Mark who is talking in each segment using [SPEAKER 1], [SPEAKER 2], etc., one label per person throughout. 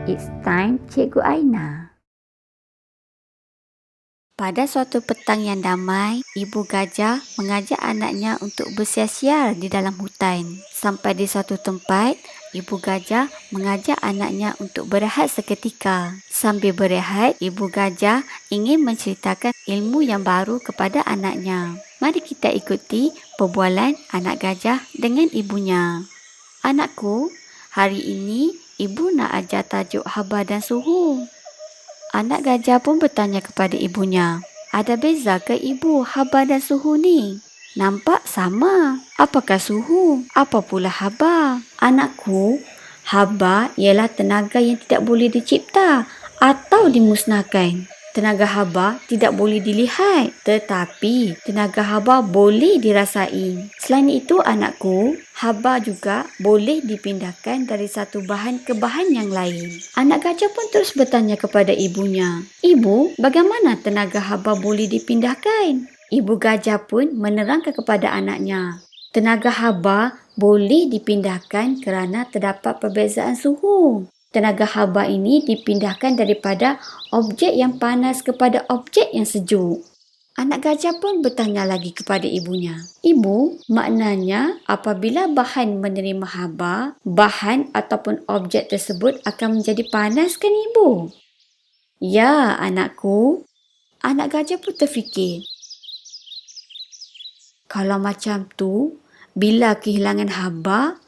[SPEAKER 1] It's time Cikgu Aina. Pada suatu petang yang damai, ibu gajah mengajak anaknya untuk bersiar-siar di dalam hutan. Sampai di suatu tempat, ibu gajah mengajak anaknya untuk berehat seketika. Sambil berehat, ibu gajah ingin menceritakan ilmu yang baru kepada anaknya. Mari kita ikuti perbualan anak gajah dengan ibunya. Anakku, hari ini ibu nak ajar tajuk haba dan suhu. Anak gajah pun bertanya kepada ibunya, ada beza ke ibu haba dan suhu ni? Nampak sama. Apakah suhu? Apa pula haba? Anakku, haba ialah tenaga yang tidak boleh dicipta atau dimusnahkan. Tenaga haba tidak boleh dilihat, tetapi tenaga haba boleh dirasai. Selain itu anakku, haba juga boleh dipindahkan dari satu bahan ke bahan yang lain. Anak gajah pun terus bertanya kepada ibunya, Ibu, bagaimana tenaga haba boleh dipindahkan? Ibu gajah pun menerangkan kepada anaknya, tenaga haba boleh dipindahkan kerana terdapat perbezaan suhu. Tenaga haba ini dipindahkan daripada objek yang panas kepada objek yang sejuk. Anak gajah pun bertanya lagi kepada ibunya. Ibu, maknanya apabila bahan menerima haba, bahan ataupun objek tersebut akan menjadi panas kan ibu? Ya, anakku. Anak gajah pun terfikir. Kalau macam tu, bila kehilangan haba,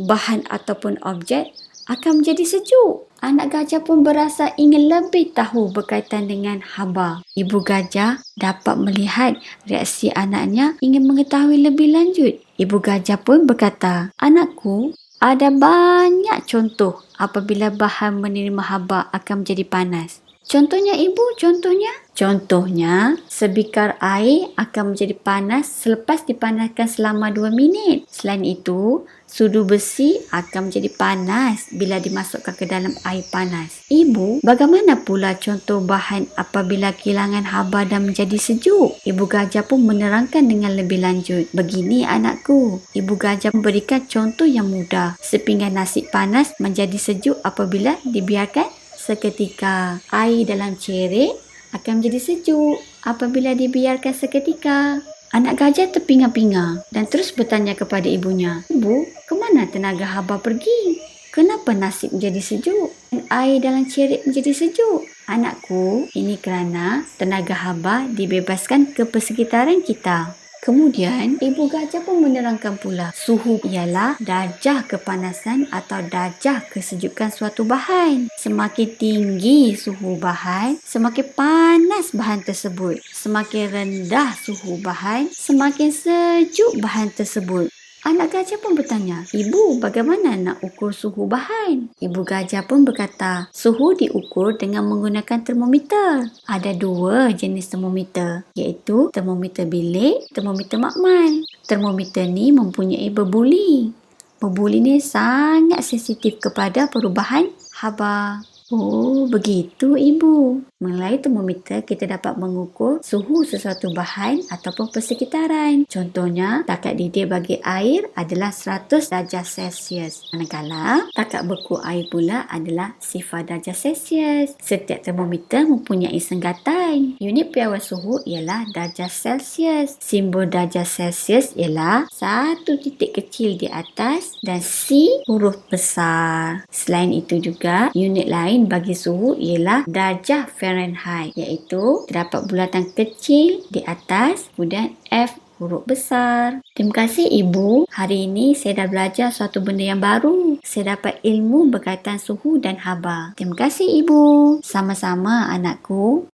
[SPEAKER 1] bahan ataupun objek akan menjadi sejuk. Anak gajah pun berasa ingin lebih tahu berkaitan dengan haba. Ibu gajah dapat melihat reaksi anaknya ingin mengetahui lebih lanjut. Ibu gajah pun berkata, anakku, ada banyak contoh apabila bahan menerima haba akan menjadi panas. Contohnya ibu, contohnya? Contohnya, sebikar air akan menjadi panas selepas dipanaskan selama 2 minit. Selain itu, sudu besi akan menjadi panas bila dimasukkan ke dalam air panas. Ibu, bagaimana pula contoh bahan apabila kehilangan haba dan menjadi sejuk? Ibu gajah pun menerangkan dengan lebih lanjut. Begini anakku, ibu gajah memberikan contoh yang mudah. Sepinggan nasi panas menjadi sejuk apabila dibiarkan seketika. Air dalam cerik akan menjadi sejuk apabila dibiarkan seketika. Anak gajah terpinga-pinga dan terus bertanya kepada ibunya, Ibu, ke mana tenaga haba pergi? Kenapa nasi menjadi sejuk dan air dalam cerik menjadi sejuk? Anakku, ini kerana tenaga haba dibebaskan ke persekitaran kita. Kemudian, ibu gajah pun menerangkan pula, suhu ialah darjah kepanasan atau darjah kesejukan suatu bahan. Semakin tinggi suhu bahan, semakin panas bahan tersebut. Semakin rendah suhu bahan, semakin sejuk bahan tersebut. Anak gajah pun bertanya, Ibu, bagaimana nak ukur suhu bahan? Ibu gajah pun berkata, suhu diukur dengan menggunakan termometer. Ada 2 jenis termometer, iaitu termometer bilik, termometer makmal. Termometer ni mempunyai berbuli. Berbuli ni sangat sensitif kepada perubahan haba. Oh, begitu ibu. Melalui termometer, kita dapat mengukur suhu sesuatu bahan ataupun persekitaran. Contohnya, takat didih bagi air adalah 100 darjah Celsius. Manakala, takat beku air pula adalah 0 darjah Celsius. Setiap termometer mempunyai senggatan. Unit piawai suhu ialah darjah Celsius. Simbol darjah Celsius ialah satu titik kecil di atas dan C huruf besar. Selain itu juga, unit lain bagi suhu ialah darjah Fahrenheit, iaitu terdapat bulatan kecil di atas kemudian F huruf besar. Terima kasih ibu. Hari ini saya dah belajar suatu benda yang baru. Saya dapat ilmu berkaitan suhu dan haba. Terima kasih ibu. Sama-sama anakku.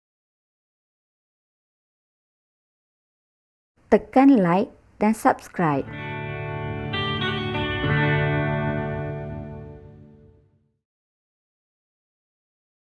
[SPEAKER 1] Tekan like dan subscribe.